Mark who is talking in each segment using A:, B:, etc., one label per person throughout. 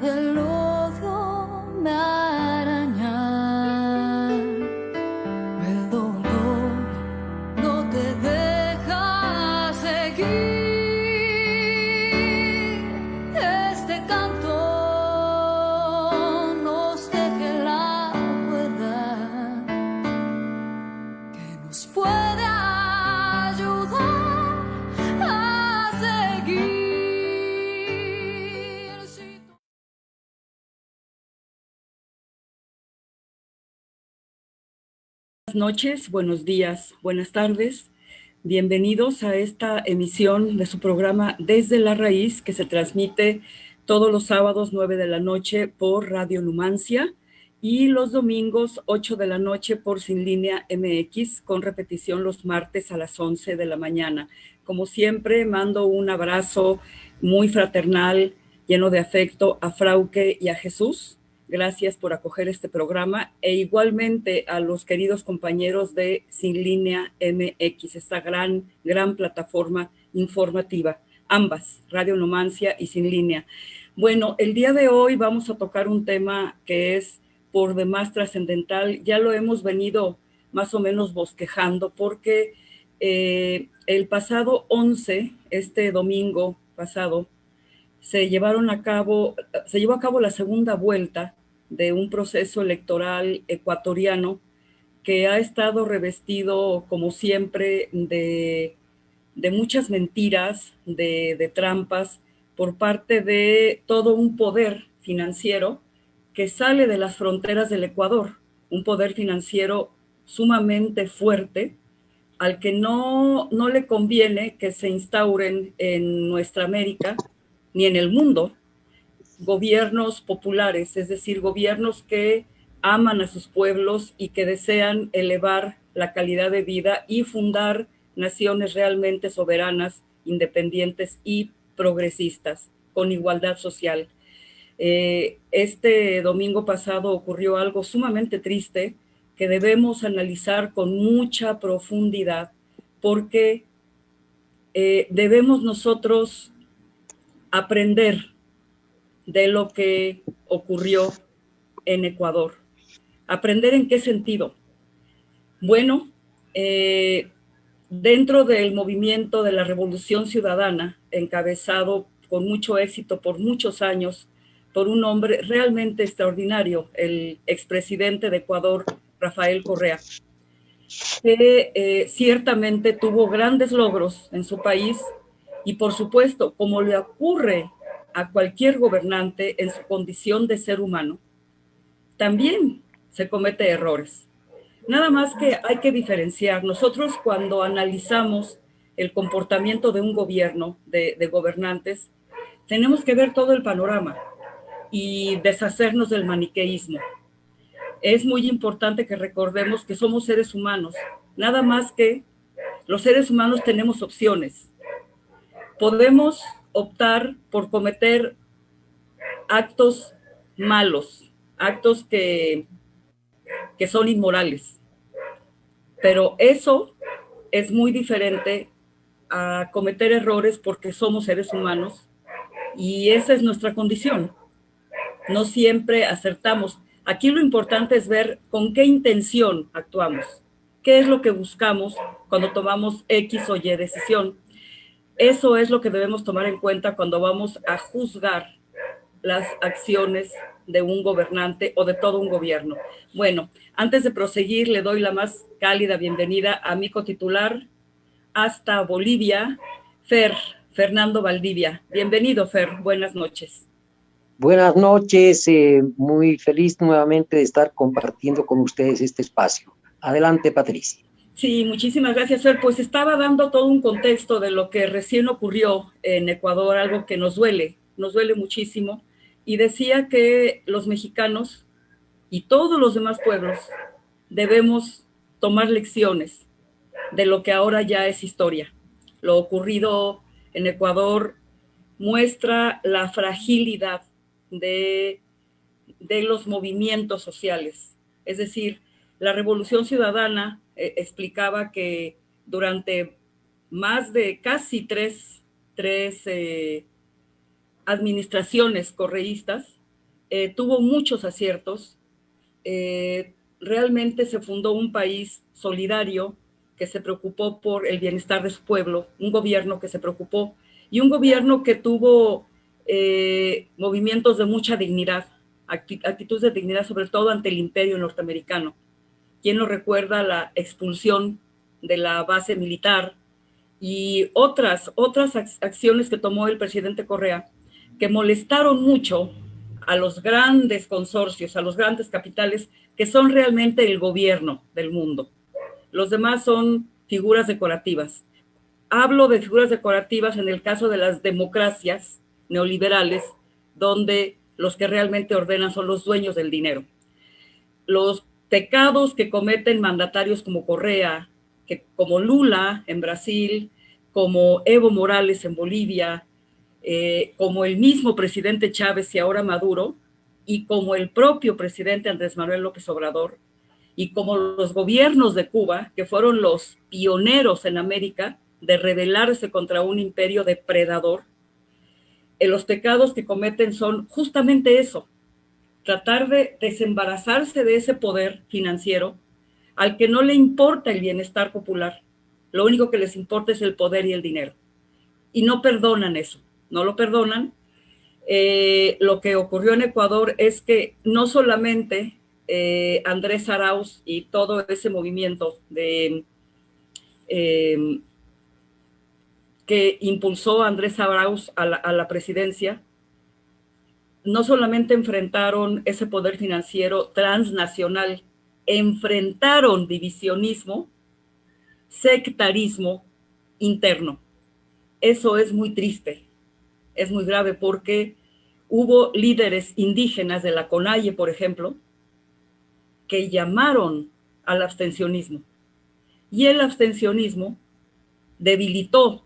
A: del odio me araña. El dolor no te deja seguir. Este canto nos deje la cuerda que nos puede ayudar a seguir.
B: Buenas noches, buenos días, buenas tardes. Bienvenidos a esta emisión de su programa Desde la Raíz, que se transmite todos los sábados 9 de la noche por Radio Numancia y los domingos 8 de la noche por Sin Línea MX, con repetición los martes a las 11 de la mañana. Como siempre, mando un abrazo muy fraternal, lleno de afecto a Frauke y a Jesús. Gracias por acoger este programa e igualmente a los queridos compañeros de Sin Línea MX, esta gran plataforma informativa, ambas, Radio Numancia y Sin Línea. Bueno, el día de hoy vamos a tocar un tema que es por demás trascendental. Ya lo hemos venido más o menos bosquejando porque el pasado 11, este domingo pasado, se llevó a cabo la segunda vuelta de un proceso electoral ecuatoriano que ha estado revestido, como siempre, de muchas mentiras, de trampas, por parte de todo un poder financiero que sale de las fronteras del Ecuador, un poder financiero sumamente fuerte, al que no le conviene que se instauren en nuestra América ni en el mundo gobiernos populares, es decir, gobiernos que aman a sus pueblos y que desean elevar la calidad de vida y fundar naciones realmente soberanas, independientes y progresistas, con igualdad social. Este domingo pasado ocurrió algo sumamente triste que debemos analizar con mucha profundidad, porque debemos nosotros aprender de lo que ocurrió en Ecuador. ¿Aprender en qué sentido? Bueno, dentro del movimiento de la Revolución Ciudadana, encabezado con mucho éxito por muchos años por un hombre realmente extraordinario, el expresidente de Ecuador, Rafael Correa, que ciertamente tuvo grandes logros en su país y, por supuesto, como le ocurre a cualquier gobernante en su condición de ser humano, también se comete errores. Nada más que hay que diferenciar. Nosotros, cuando analizamos el comportamiento de un gobierno, de gobernantes, tenemos que ver todo el panorama y deshacernos del maniqueísmo. Es muy importante que recordemos que somos seres humanos, nada más que los seres humanos tenemos opciones. Podemos optar por cometer actos malos, actos que son inmorales, pero eso es muy diferente a cometer errores porque somos seres humanos y esa es nuestra condición. No siempre acertamos. Aquí lo importante es ver con qué intención actuamos, qué es lo que buscamos cuando tomamos X o Y decisión. Eso es lo que debemos tomar en cuenta cuando vamos a juzgar las acciones de un gobernante o de todo un gobierno. Bueno, antes de proseguir, le doy la más cálida bienvenida a mi cotitular hasta Bolivia, Fernando Valdivia. Bienvenido, Fer, buenas noches.
C: Buenas noches, muy feliz nuevamente de estar compartiendo con ustedes este espacio. Adelante, Patricia.
B: Sí, muchísimas gracias, Fer. Pues estaba dando todo un contexto de lo que recién ocurrió en Ecuador, algo que nos duele muchísimo, y decía que los mexicanos y todos los demás pueblos debemos tomar lecciones de lo que ahora ya es historia. Lo ocurrido en Ecuador muestra la fragilidad de los movimientos sociales. Es decir, la Revolución Ciudadana explicaba que durante más de casi tres administraciones correístas, tuvo muchos aciertos. Realmente se fundó un país solidario que se preocupó por el bienestar de su pueblo, un gobierno que se preocupó y un gobierno que tuvo movimientos de mucha dignidad, actitudes de dignidad, sobre todo ante el imperio norteamericano. ¿Quién no recuerda la expulsión de la base militar y otras acciones que tomó el presidente Correa que molestaron mucho a los grandes consorcios, a los grandes capitales que son realmente el gobierno del mundo? Los demás son figuras decorativas. Hablo de figuras decorativas en el caso de las democracias neoliberales, donde los que realmente ordenan son los dueños del dinero. Los pecados que cometen mandatarios como Correa, como Lula en Brasil, como Evo Morales en Bolivia, como el mismo presidente Chávez y ahora Maduro, y como el propio presidente Andrés Manuel López Obrador, y como los gobiernos de Cuba, que fueron los pioneros en América de rebelarse contra un imperio depredador, los pecados que cometen son justamente eso: tratar de desembarazarse de ese poder financiero al que no le importa el bienestar popular. Lo único que les importa es el poder y el dinero. Y no perdonan eso, no lo perdonan. Lo que ocurrió en Ecuador es que no solamente Andrés Arauz y todo ese movimiento que impulsó a Andrés Arauz a la presidencia, no solamente enfrentaron ese poder financiero transnacional, enfrentaron divisionismo, sectarismo interno. Eso es muy triste, es muy grave, porque hubo líderes indígenas de la CONAIE, por ejemplo, que llamaron al abstencionismo. Y el abstencionismo debilitó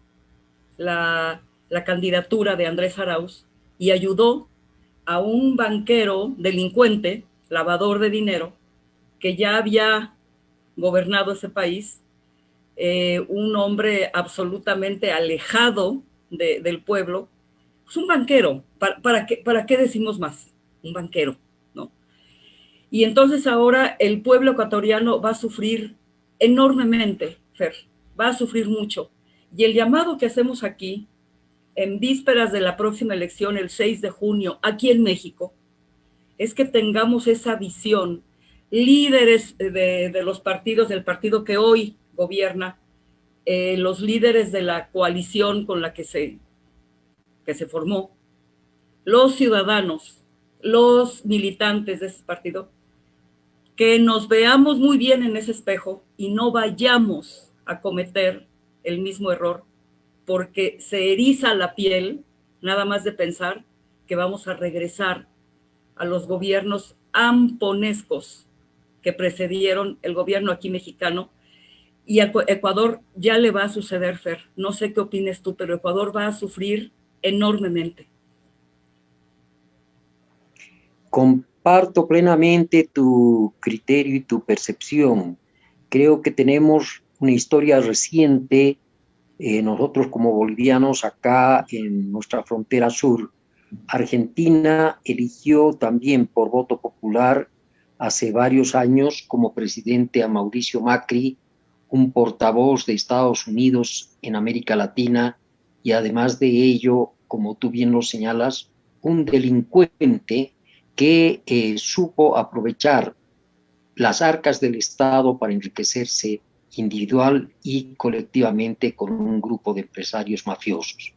B: la candidatura de Andrés Arauz y ayudó a un banquero delincuente, lavador de dinero, que ya había gobernado ese país, un hombre absolutamente alejado del pueblo. Es un banquero. ¿Para qué decimos más? Un banquero, ¿no? Y entonces ahora el pueblo ecuatoriano va a sufrir enormemente, Fer, va a sufrir mucho. Y el llamado que hacemos aquí, en vísperas de la próxima elección, el 6 de junio, aquí en México, es que tengamos esa visión. Líderes de los partidos, del partido que hoy gobierna, los líderes de la coalición con la que se formó, los ciudadanos, los militantes de ese partido, que nos veamos muy bien en ese espejo y no vayamos a cometer el mismo error, porque se eriza la piel nada más de pensar que vamos a regresar a los gobiernos amponescos que precedieron el gobierno aquí mexicano. Y a Ecuador ya le va a suceder, Fer. No sé qué opines tú, pero Ecuador va a sufrir enormemente.
C: Comparto plenamente tu criterio y tu percepción. Creo que tenemos una historia reciente, nosotros como bolivianos acá en nuestra frontera sur. Argentina eligió también por voto popular hace varios años como presidente a Mauricio Macri, un portavoz de Estados Unidos en América Latina, y además de ello, como tú bien lo señalas, un delincuente que supo aprovechar las arcas del Estado para enriquecerse individual y colectivamente con un grupo de empresarios mafiosos.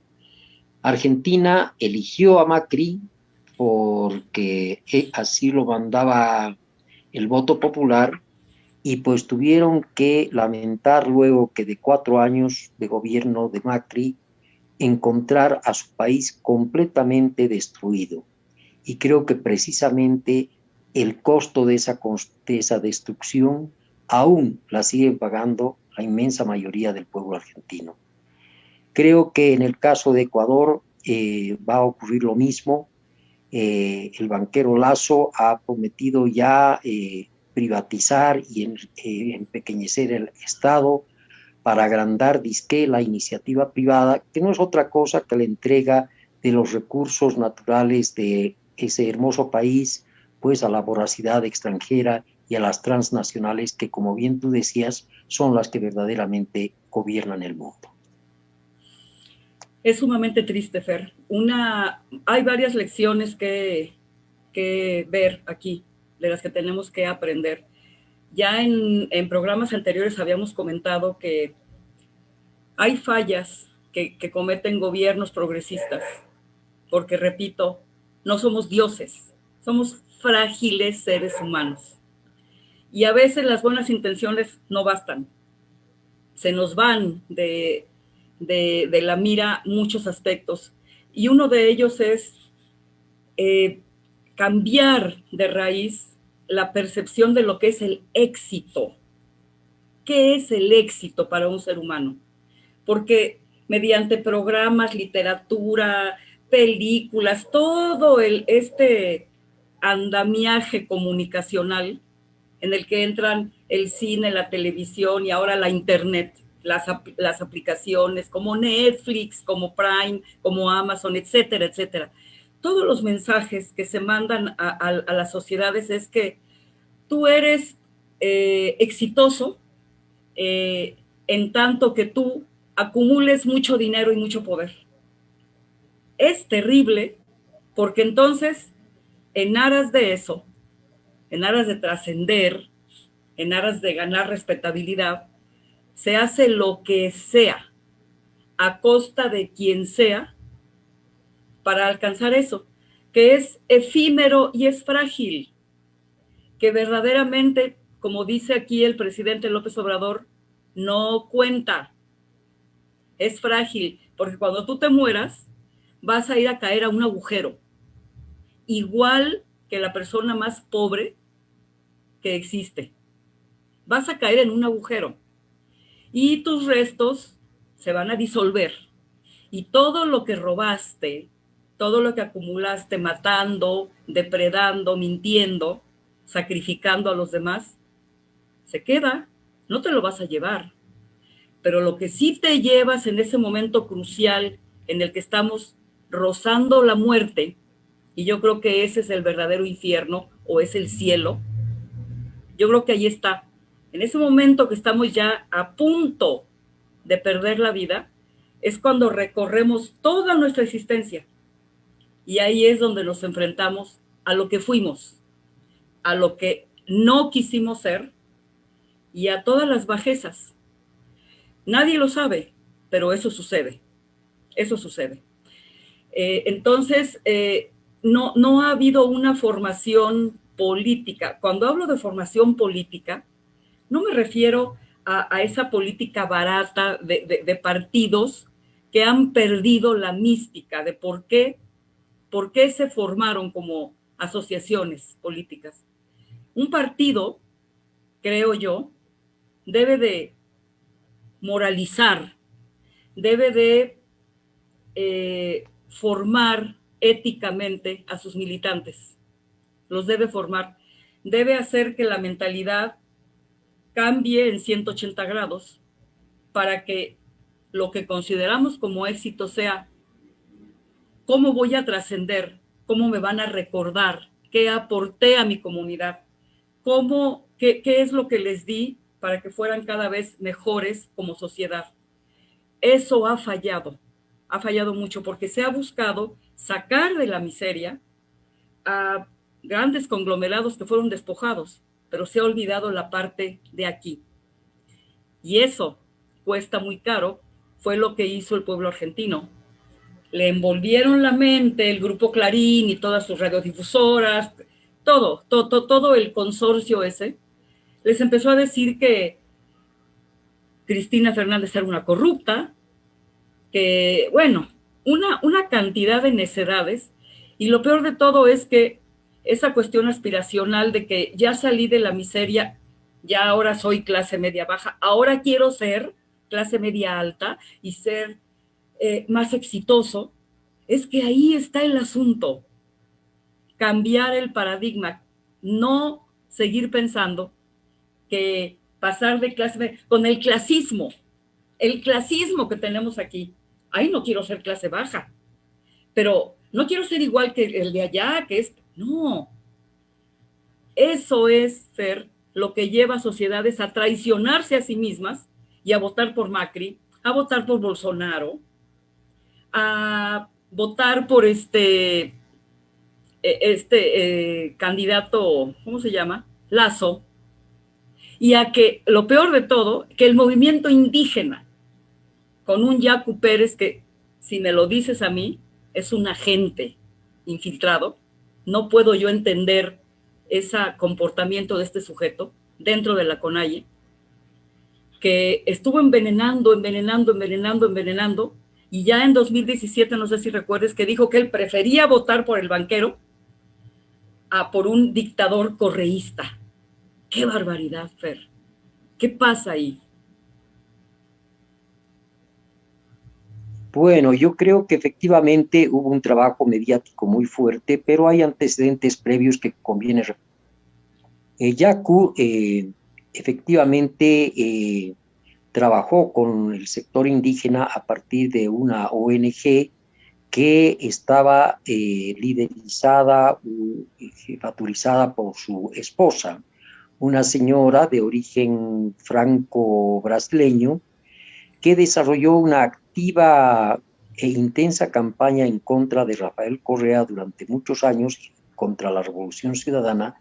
C: Argentina eligió a Macri porque así lo mandaba el voto popular, y pues tuvieron que lamentar luego que de 4 años de gobierno de Macri encontrar a su país completamente destruido. Y creo que precisamente el costo de esa destrucción aún la siguen pagando la inmensa mayoría del pueblo argentino. Creo que en el caso de Ecuador va a ocurrir lo mismo. El banquero Lasso ha prometido ya privatizar y empequeñecer el Estado para agrandar disque la iniciativa privada, que no es otra cosa que la entrega de los recursos naturales de ese hermoso país pues a la voracidad extranjera y a las transnacionales que, como bien tú decías, son las que verdaderamente gobiernan el mundo.
B: Es sumamente triste, Fer. Hay varias lecciones que ver aquí, de las que tenemos que aprender. Ya en programas anteriores habíamos comentado que hay fallas que cometen gobiernos progresistas, porque repito, no somos dioses, somos frágiles seres humanos. Y a veces las buenas intenciones no bastan, se nos van de la mira muchos aspectos. Y uno de ellos es cambiar de raíz la percepción de lo que es el éxito. ¿Qué es el éxito para un ser humano? Porque mediante programas, literatura, películas, todo este andamiaje comunicacional en el que entran el cine, la televisión y ahora la internet, las aplicaciones como Netflix, como Prime, como Amazon, etcétera, etcétera. Todos los mensajes que se mandan a las sociedades es que tú eres exitoso en tanto que tú acumules mucho dinero y mucho poder. Es terrible porque entonces, en aras de eso, en aras de trascender, en aras de ganar respetabilidad, se hace lo que sea, a costa de quien sea, para alcanzar eso, que es efímero y es frágil, que verdaderamente, como dice aquí el presidente López Obrador, no cuenta, es frágil, porque cuando tú te mueras, vas a ir a caer a un agujero, igual que la persona más pobre que existe. Vas a caer en un agujero y tus restos se van a disolver. Y todo lo que robaste, todo lo que acumulaste matando, depredando, mintiendo, sacrificando a los demás, se queda, no te lo vas a llevar. Pero lo que sí te llevas en ese momento crucial en el que estamos rozando la muerte, y yo creo que ese es el verdadero infierno o es el cielo, yo creo que ahí está. En ese momento que estamos ya a punto de perder la vida, es cuando recorremos toda nuestra existencia. Y ahí es donde nos enfrentamos a lo que fuimos, a lo que no quisimos ser y a todas las bajezas. Nadie lo sabe, pero eso sucede. Eso sucede. Entonces, no ha habido una formación política. Cuando hablo de formación política, no me refiero a esa política barata de partidos que han perdido la mística de por qué se formaron como asociaciones políticas. Un partido, creo yo, debe de moralizar, debe de formar éticamente a sus militantes, los debe formar, debe hacer que la mentalidad cambie en 180 grados para que lo que consideramos como éxito sea cómo voy a trascender, cómo me van a recordar, qué aporté a mi comunidad, qué es lo que les di para que fueran cada vez mejores como sociedad. Eso ha fallado mucho porque se ha buscado sacar de la miseria a grandes conglomerados que fueron despojados, pero se ha olvidado la parte de aquí. Y eso cuesta muy caro, fue lo que hizo el pueblo argentino. Le envolvieron la mente el grupo Clarín y todas sus radiodifusoras, todo el consorcio ese, les empezó a decir que Cristina Fernández era una corrupta, que, bueno, una cantidad de necedades, y lo peor de todo es que esa cuestión aspiracional de que ya salí de la miseria, ya ahora soy clase media baja, ahora quiero ser clase media alta y ser más exitoso, es que ahí está el asunto. Cambiar el paradigma, no seguir pensando que pasar de clase con el clasismo que tenemos aquí. Ay, no quiero ser clase baja, pero No quiero ser igual que el de allá, que es... No, eso es, Fer, lo que lleva a sociedades a traicionarse a sí mismas y a votar por Macri, a votar por Bolsonaro, a votar por candidato, ¿cómo se llama? Lazo, y a que, lo peor de todo, que el movimiento indígena, con un Yacu Pérez que, si me lo dices a mí, es un agente infiltrado, no puedo yo entender ese comportamiento de este sujeto dentro de la CONAIE, que estuvo envenenando, y ya en 2017, no sé si recuerdes, que dijo que él prefería votar por el banquero a por un dictador correísta. ¡Qué barbaridad, Fer! ¿Qué pasa ahí?
C: Bueno, yo creo que efectivamente hubo un trabajo mediático muy fuerte, pero hay antecedentes previos que conviene. Yacu efectivamente trabajó con el sector indígena a partir de una ONG que estaba liderizada, jefaturizada por su esposa, una señora de origen franco-brasileño, que desarrolló una activa e intensa campaña en contra de Rafael Correa durante muchos años, contra la Revolución Ciudadana,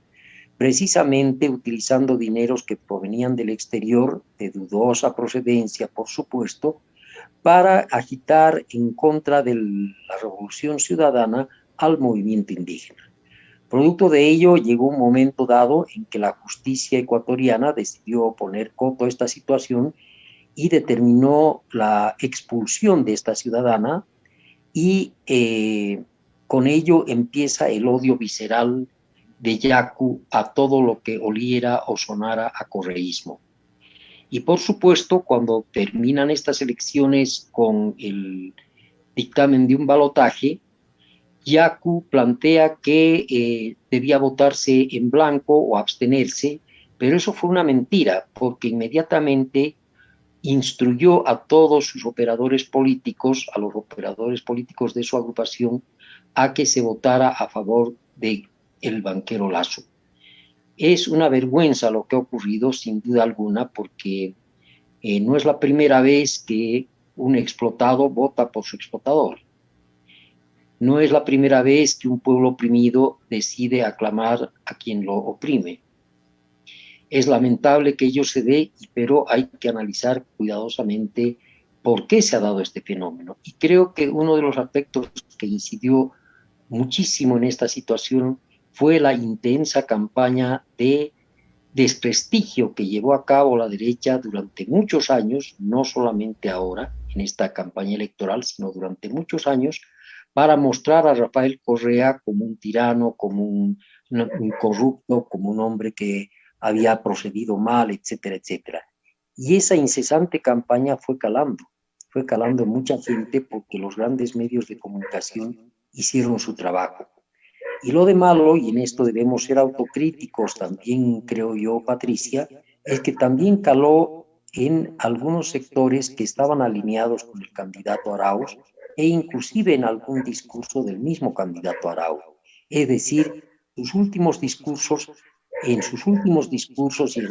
C: precisamente utilizando dineros que provenían del exterior, de dudosa procedencia, por supuesto, para agitar en contra de la Revolución Ciudadana al movimiento indígena. Producto de ello, llegó un momento dado en que la justicia ecuatoriana decidió poner coto a esta situación y determinó la expulsión de esta ciudadana, y con ello empieza el odio visceral de Yacu a todo lo que oliera o sonara a correísmo. Y por supuesto, cuando terminan estas elecciones con el dictamen de un balotaje, Yacu plantea que debía votarse en blanco o abstenerse, pero eso fue una mentira, porque inmediatamente instruyó a todos sus operadores políticos, a los operadores políticos de su agrupación, a que se votara a favor del banquero Lazo. Es una vergüenza lo que ha ocurrido, sin duda alguna, porque no es la primera vez que un explotado vota por su explotador. No es la primera vez que un pueblo oprimido decide aclamar a quien lo oprime. Es lamentable que ello se dé, pero hay que analizar cuidadosamente por qué se ha dado este fenómeno. Y creo que uno de los aspectos que incidió muchísimo en esta situación fue la intensa campaña de desprestigio que llevó a cabo la derecha durante muchos años, no solamente ahora en esta campaña electoral, sino durante muchos años, para mostrar a Rafael Correa como un tirano, como un corrupto, como un hombre que había procedido mal, etcétera, etcétera. Y esa incesante campaña fue calando en mucha gente, porque los grandes medios de comunicación hicieron su trabajo. Y lo de malo, y en esto debemos ser autocríticos también, creo yo, Patricia, es que también caló en algunos sectores que estaban alineados con el candidato Arauz, e inclusive en algún discurso del mismo candidato Arauz. Es decir, en sus últimos discursos y en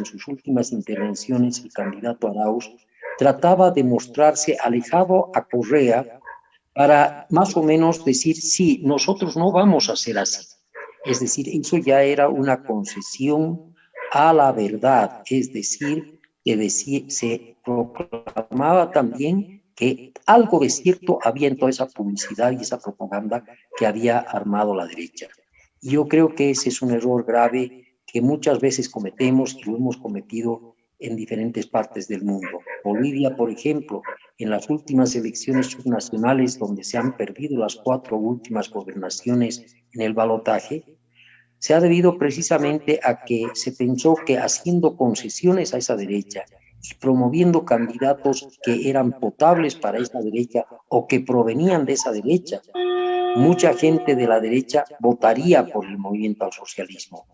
C: sus últimas intervenciones, el candidato Arauz trataba de mostrarse alejado a Correa para más o menos decir, sí, nosotros no vamos a ser así. Es decir, eso ya era una concesión a la verdad, es decir, que se proclamaba también que algo de cierto había en toda esa publicidad y esa propaganda que había armado la derecha. Y yo creo que ese es un error grave que muchas veces cometemos, y lo hemos cometido en diferentes partes del mundo. Bolivia, por ejemplo, en las últimas elecciones subnacionales, donde se han perdido las 4 últimas gobernaciones en el balotaje, se ha debido precisamente a que se pensó que haciendo concesiones a esa derecha y promoviendo candidatos que eran potables para esa derecha o que provenían de esa derecha, mucha gente de la derecha votaría por el movimiento al socialismo.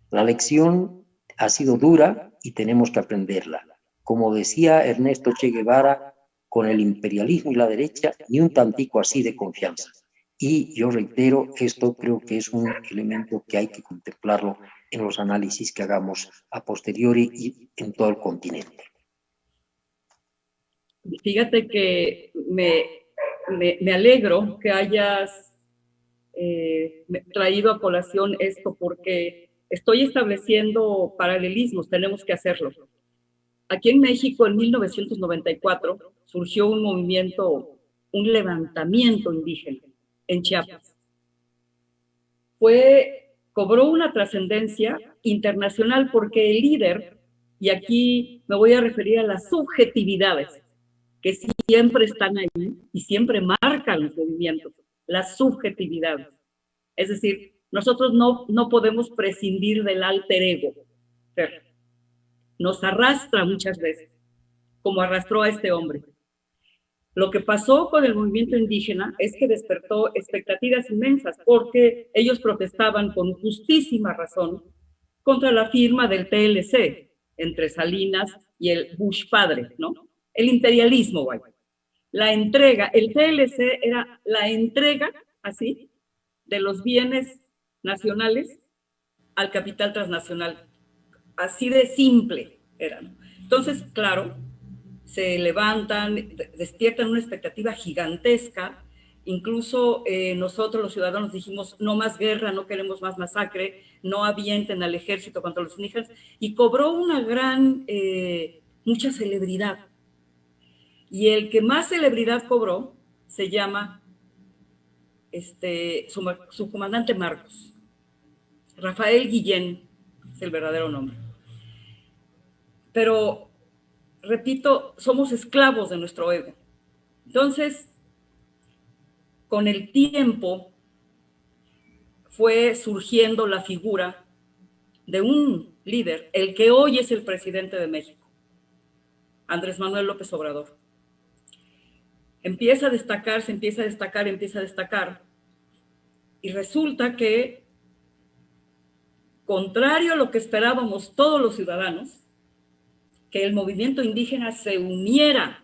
C: La lección ha sido dura y tenemos que aprenderla. Como decía Ernesto Che Guevara, con el imperialismo y la derecha, ni un tantico así de confianza. Y yo reitero, esto creo que es un elemento que hay que contemplarlo en los análisis que hagamos a posteriori y en todo el continente.
B: Fíjate que me alegro que hayas traído a colación esto, porque estoy estableciendo paralelismos, tenemos que hacerlo. Aquí en México, en 1994, surgió un movimiento, un levantamiento indígena en Chiapas. Cobró una trascendencia internacional porque el líder, y aquí me voy a referir a las subjetividades, que siempre están ahí y siempre marcan los movimientos, las subjetividades. Es decir, nosotros no podemos prescindir del alter ego. Nos arrastra muchas veces, como arrastró a este hombre. Lo que pasó con el movimiento indígena es que despertó expectativas inmensas porque ellos protestaban con justísima razón contra la firma del TLC entre Salinas y el Bush padre, ¿no? El imperialismo, güey. La entrega, el TLC era la entrega, así, de los bienes nacionales al capital transnacional. Así de simple era, ¿no? Entonces, claro, se levantan, despiertan una expectativa gigantesca. Incluso nosotros los ciudadanos dijimos, no más guerra, no queremos más masacre, no avienten al ejército contra los indígenas, y cobró una mucha celebridad. Y el que más celebridad cobró se llama su comandante Marcos. Rafael Guillén es el verdadero nombre. Pero repito, somos esclavos de nuestro ego. Entonces, con el tiempo fue surgiendo la figura de un líder, el que hoy es el presidente de México, Andrés Manuel López Obrador. Empieza a destacar, y resulta que, contrario a lo que esperábamos todos los ciudadanos, que el movimiento indígena se uniera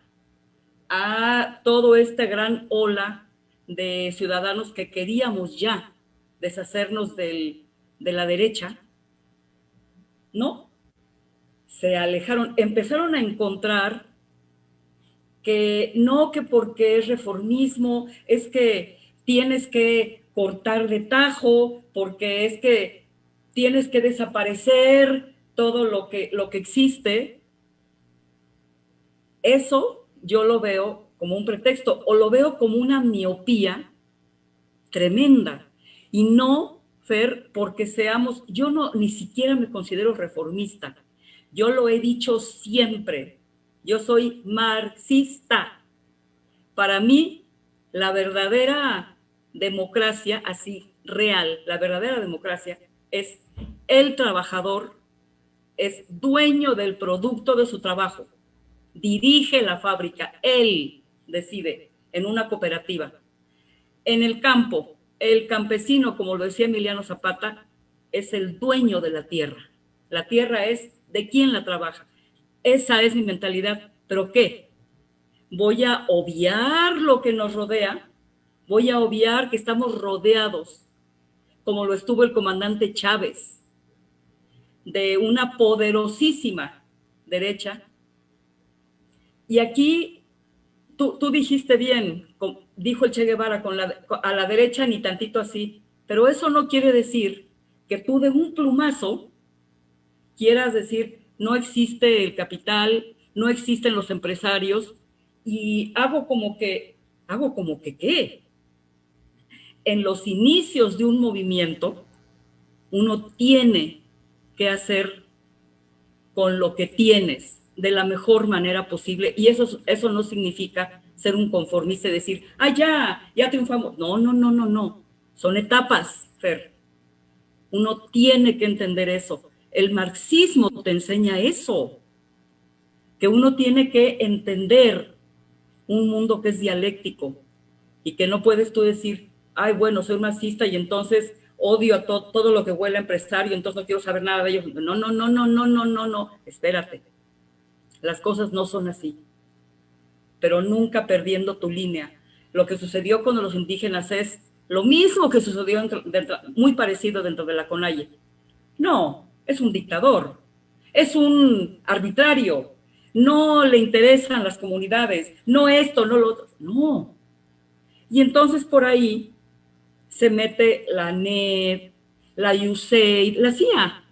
B: a toda esta gran ola de ciudadanos que queríamos ya deshacernos de la derecha, no, se alejaron, empezaron a encontrar que no, que porque es reformismo, es que tienes que cortar de tajo, porque es que tienes que desaparecer todo lo que existe. Eso yo lo veo como un pretexto o lo veo como una miopía tremenda. Y no, Fer, porque yo ni siquiera me considero reformista. Yo lo he dicho siempre. Yo soy marxista. Para mí, la verdadera democracia, así, real, la verdadera democracia es el trabajador, es dueño del producto de su trabajo. Dirige la fábrica, él decide en una cooperativa. En el campo, el campesino, como lo decía Emiliano Zapata, es el dueño de la tierra. La tierra es de quien la trabaja. Esa es mi mentalidad. ¿Pero qué? ¿Voy a obviar lo que nos rodea? ¿Voy a obviar que estamos rodeados, como lo estuvo el comandante Chávez, de una poderosísima derecha? Y aquí tú dijiste bien, dijo el Che Guevara, a la derecha ni tantito así, pero eso no quiere decir que tú de un plumazo quieras decir, no existe el capital, no existen los empresarios, y hago como que, ¿qué? En los inicios de un movimiento, uno tiene que hacer con lo que tienes de la mejor manera posible, y eso no significa ser un conformista y decir, ya triunfamos. No, son etapas, Fer. Uno tiene que entender eso. El marxismo te enseña eso, que uno tiene que entender un mundo que es dialéctico y que no puedes tú decir, bueno, soy marxista y entonces odio a todo lo que huele a empresario, entonces no quiero saber nada de ellos. No, espérate. Las cosas no son así, pero nunca perdiendo tu línea. Lo que sucedió con los indígenas es Lo mismo que sucedió muy parecido dentro de la CONAIE. No, es un dictador, es un arbitrario, no le interesan las comunidades, no esto, no lo otro, no. Y entonces por ahí se mete la ANED, la USAID, la CIA,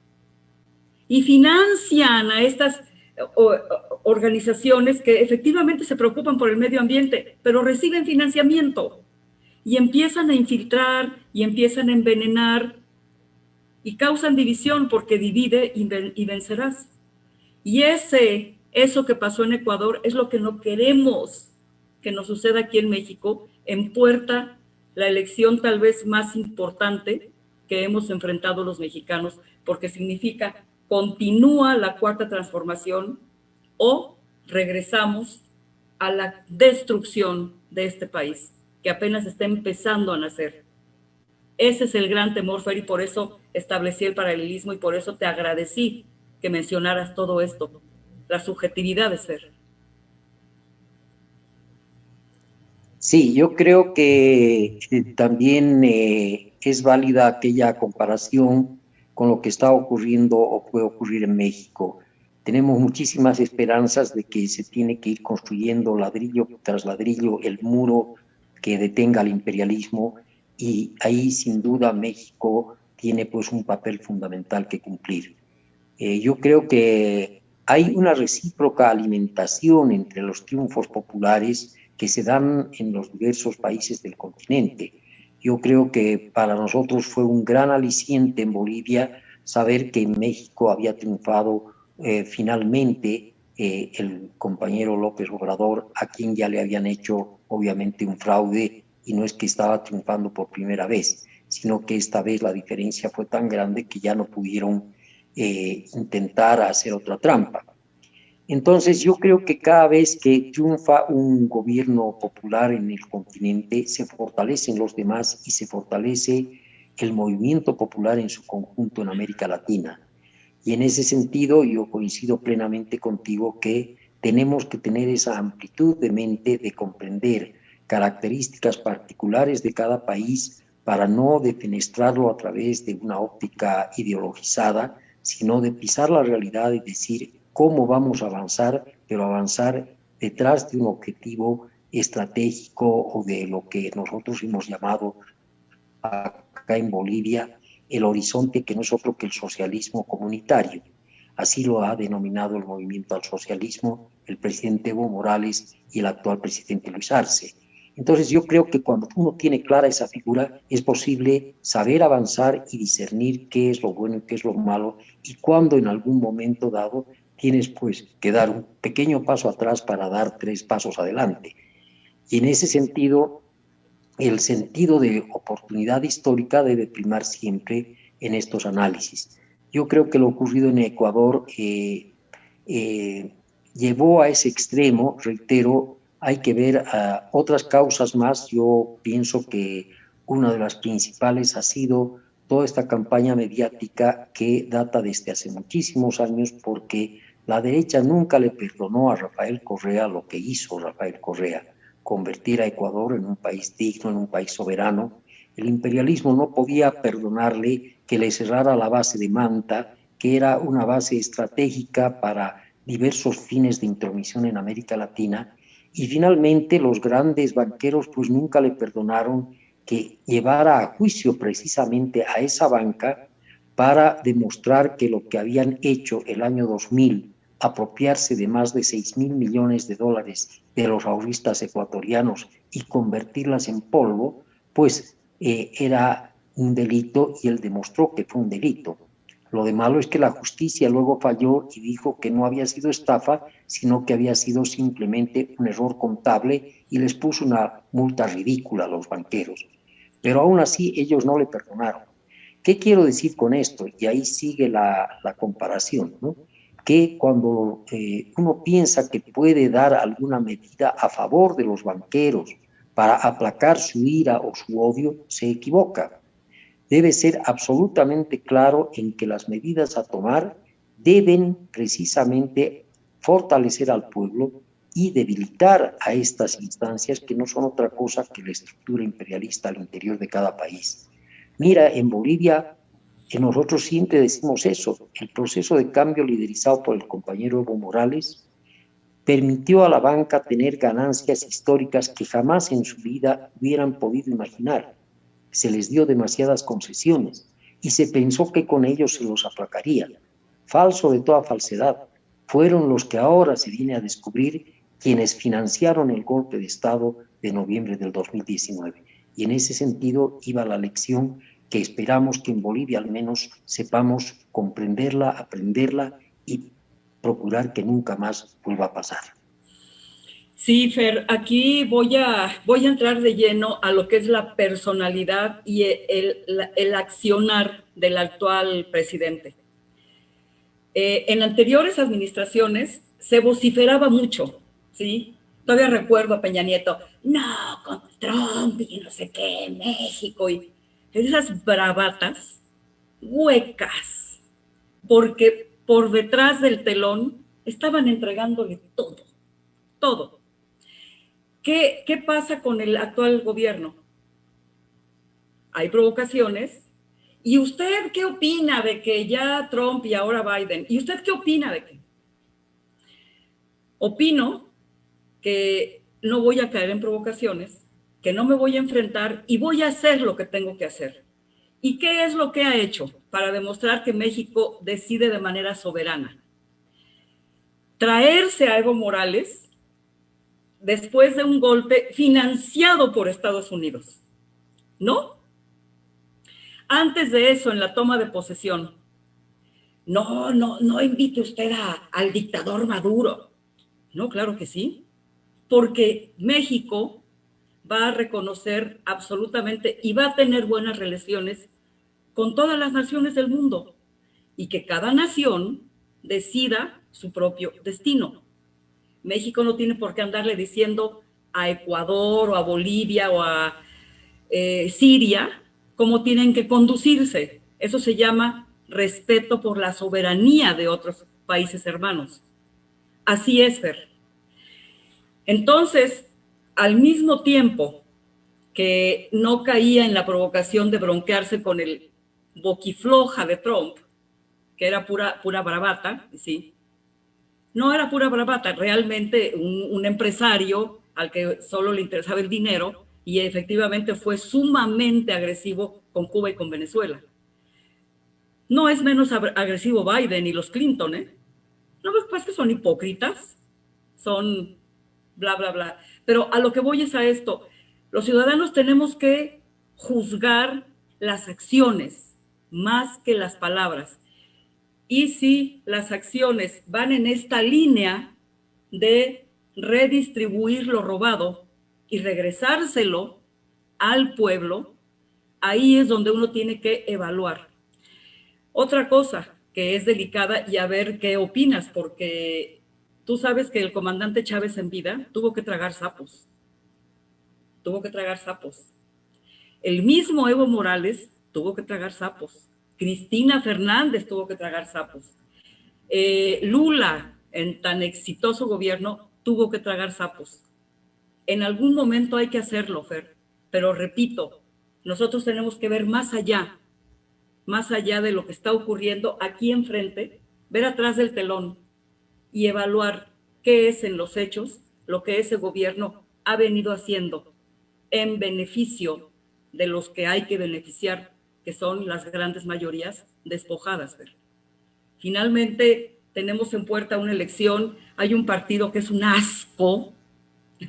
B: y financian a estas organizaciones que efectivamente se preocupan por el medio ambiente, pero reciben financiamiento y empiezan a infiltrar y empiezan a envenenar y causan división porque divide y vencerás. Y eso que pasó en Ecuador es lo que no queremos que nos suceda aquí en México, en puerta la elección tal vez más importante que hemos enfrentado los mexicanos, porque significa continúa la cuarta transformación o regresamos a la destrucción de este país, que apenas está empezando a nacer. Ese es el gran temor, Fer, y por eso establecí el paralelismo y por eso te agradecí que mencionaras todo esto, la subjetividad de Fer.
C: Sí, yo creo que también es válida aquella comparación con lo que está ocurriendo o puede ocurrir en México. Tenemos muchísimas esperanzas de que se tiene que ir construyendo ladrillo tras ladrillo el muro que detenga al imperialismo, y ahí sin duda México tiene pues un papel fundamental que cumplir. Yo creo que hay una recíproca alimentación entre los triunfos populares que se dan en los diversos países del continente. Yo creo que para nosotros fue un gran aliciente en Bolivia saber que en México había triunfado finalmente el compañero López Obrador, a quien ya le habían hecho obviamente un fraude, y no es que estaba triunfando por primera vez, sino que esta vez la diferencia fue tan grande que ya no pudieron intentar hacer otra trampa. Entonces yo creo que cada vez que triunfa un gobierno popular en el continente, se fortalecen los demás y se fortalece el movimiento popular en su conjunto en América Latina. Y en ese sentido yo coincido plenamente contigo que tenemos que tener esa amplitud de mente de comprender características particulares de cada país para no defenestrarlo a través de una óptica ideologizada, sino de pisar la realidad y decir cómo vamos a avanzar, pero avanzar detrás de un objetivo estratégico o de lo que nosotros hemos llamado acá en Bolivia el horizonte, que no es otro que el socialismo comunitario. Así lo ha denominado el movimiento al socialismo el presidente Evo Morales y el actual presidente Luis Arce. Entonces yo creo que cuando uno tiene clara esa figura es posible saber avanzar y discernir qué es lo bueno y qué es lo malo, y cuando en algún momento dado tienes pues que dar un pequeño paso atrás para dar 3 pasos adelante. Y en ese sentido, el sentido de oportunidad histórica debe primar siempre en estos análisis. Yo creo que lo ocurrido en Ecuador llevó a ese extremo, reitero. Hay que ver otras causas más. Yo pienso que una de las principales ha sido toda esta campaña mediática que data desde hace muchísimos años, porque la derecha nunca le perdonó a Rafael Correa lo que hizo Rafael Correa, convertir a Ecuador en un país digno, en un país soberano. El imperialismo no podía perdonarle que le cerrara la base de Manta, que era una base estratégica para diversos fines de intromisión en América Latina. Y finalmente los grandes banqueros pues nunca le perdonaron que llevara a juicio precisamente a esa banca para demostrar que lo que habían hecho el año 2000, apropiarse de más de 6.000 millones de dólares de los ahorristas ecuatorianos y convertirlas en polvo, pues era un delito, y él demostró que fue un delito. Lo de malo es que la justicia luego falló y dijo que no había sido estafa, sino que había sido simplemente un error contable, y les puso una multa ridícula a los banqueros. Pero aún así ellos no le perdonaron. ¿Qué quiero decir con esto? Y ahí sigue la comparación, ¿no? Que cuando uno piensa que puede dar alguna medida a favor de los banqueros para aplacar su ira o su odio, se equivoca. Debe ser absolutamente claro en que las medidas a tomar deben precisamente fortalecer al pueblo y debilitar a estas instancias que no son otra cosa que la estructura imperialista al interior de cada país. Mira, en Bolivia, nosotros siempre decimos eso, el proceso de cambio liderizado por el compañero Evo Morales permitió a la banca tener ganancias históricas que jamás en su vida hubieran podido imaginar. Se les dio demasiadas concesiones y se pensó que con ellos se los aplacaría. Falso de toda falsedad. Fueron los que ahora se viene a descubrir quienes financiaron el golpe de Estado de noviembre del 2019. Y en ese sentido iba la lección que esperamos que en Bolivia al menos sepamos comprenderla, aprenderla y procurar que nunca más vuelva a pasar.
B: Sí, Fer, aquí voy a entrar de lleno a lo que es la personalidad y el accionar del actual presidente. En anteriores administraciones se vociferaba mucho, ¿sí? Todavía recuerdo a Peña Nieto, no, con Trump y no sé qué, México, y esas bravatas huecas, porque por detrás del telón estaban entregándole todo, todo. ¿Qué pasa con el actual gobierno? Hay provocaciones. ¿Y usted qué opina de que ya Trump y ahora Biden? ¿Y usted qué opina de qué? Opino que no voy a caer en provocaciones, que no me voy a enfrentar y voy a hacer lo que tengo que hacer. ¿Y qué es lo que ha hecho para demostrar que México decide de manera soberana? Traerse a Evo Morales después de un golpe financiado por Estados Unidos, ¿no? Antes de eso, en la toma de posesión, no invite usted al dictador Maduro. No, claro que sí, porque México va a reconocer absolutamente y va a tener buenas relaciones con todas las naciones del mundo y que cada nación decida su propio destino. México no tiene por qué andarle diciendo a Ecuador o a Bolivia o a Siria cómo tienen que conducirse. Eso se llama respeto por la soberanía de otros países hermanos. Así es, Fer. Entonces, al mismo tiempo que no caía en la provocación de bronquearse con el boquifloja de Trump, que era pura bravata, ¿sí? No era pura bravata, realmente un empresario al que solo le interesaba el dinero y efectivamente fue sumamente agresivo con Cuba y con Venezuela. No es menos agresivo Biden y los Clinton, ¿eh? No, pues que son hipócritas, son bla, bla, bla. Pero a lo que voy es a esto. Los ciudadanos tenemos que juzgar las acciones más que las palabras. Y si las acciones van en esta línea de redistribuir lo robado y regresárselo al pueblo, ahí es donde uno tiene que evaluar. Otra cosa que es delicada y a ver qué opinas, porque tú sabes que el comandante Chávez en vida tuvo que tragar sapos. Tuvo que tragar sapos. El mismo Evo Morales tuvo que tragar sapos. Cristina Fernández tuvo que tragar sapos. Lula, en tan exitoso gobierno, tuvo que tragar sapos. En algún momento hay que hacerlo, Fer, pero repito, nosotros tenemos que ver más allá de lo que está ocurriendo aquí enfrente, ver atrás del telón y evaluar qué es en los hechos lo que ese gobierno ha venido haciendo en beneficio de los que hay que beneficiar, que son las grandes mayorías despojadas. Finalmente, tenemos en puerta una elección, hay un partido que es un asco,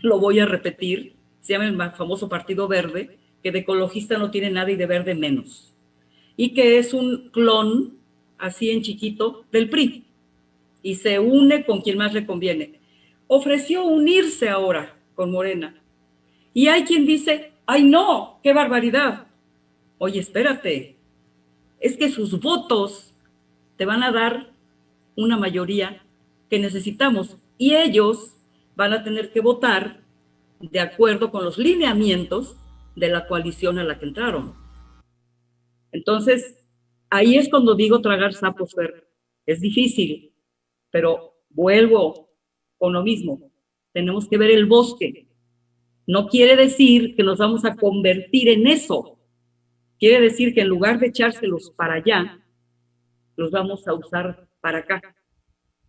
B: lo voy a repetir, se llama el famoso Partido Verde, que de ecologista no tiene nada y de verde menos, y que es un clon, así en chiquito, del PRI, y se une con quien más le conviene. Ofreció unirse ahora con Morena, y hay quien dice, ¡ay no, qué barbaridad! Oye, espérate, es que sus votos te van a dar una mayoría que necesitamos y ellos van a tener que votar de acuerdo con los lineamientos de la coalición a la que entraron. Entonces, ahí es cuando digo tragar sapos, Fer. Es difícil, pero vuelvo con lo mismo. tenemos que ver el bosque. No quiere decir que nos vamos a convertir en eso. Quiere decir que en lugar de echárselos para allá, los vamos a usar para acá,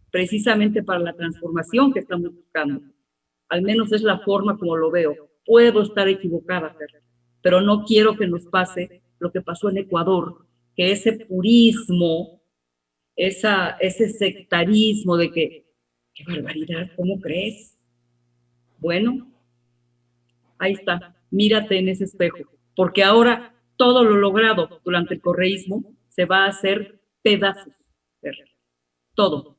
B: precisamente para la transformación que estamos buscando. Al menos es la forma como lo veo. Puedo estar equivocada, pero no quiero que nos pase lo que pasó en Ecuador, que ese purismo, ese sectarismo de que, qué barbaridad, ¿cómo crees? Bueno, ahí está, mírate en ese espejo, porque ahora todo lo logrado durante el correísmo se va a hacer pedazos, todo.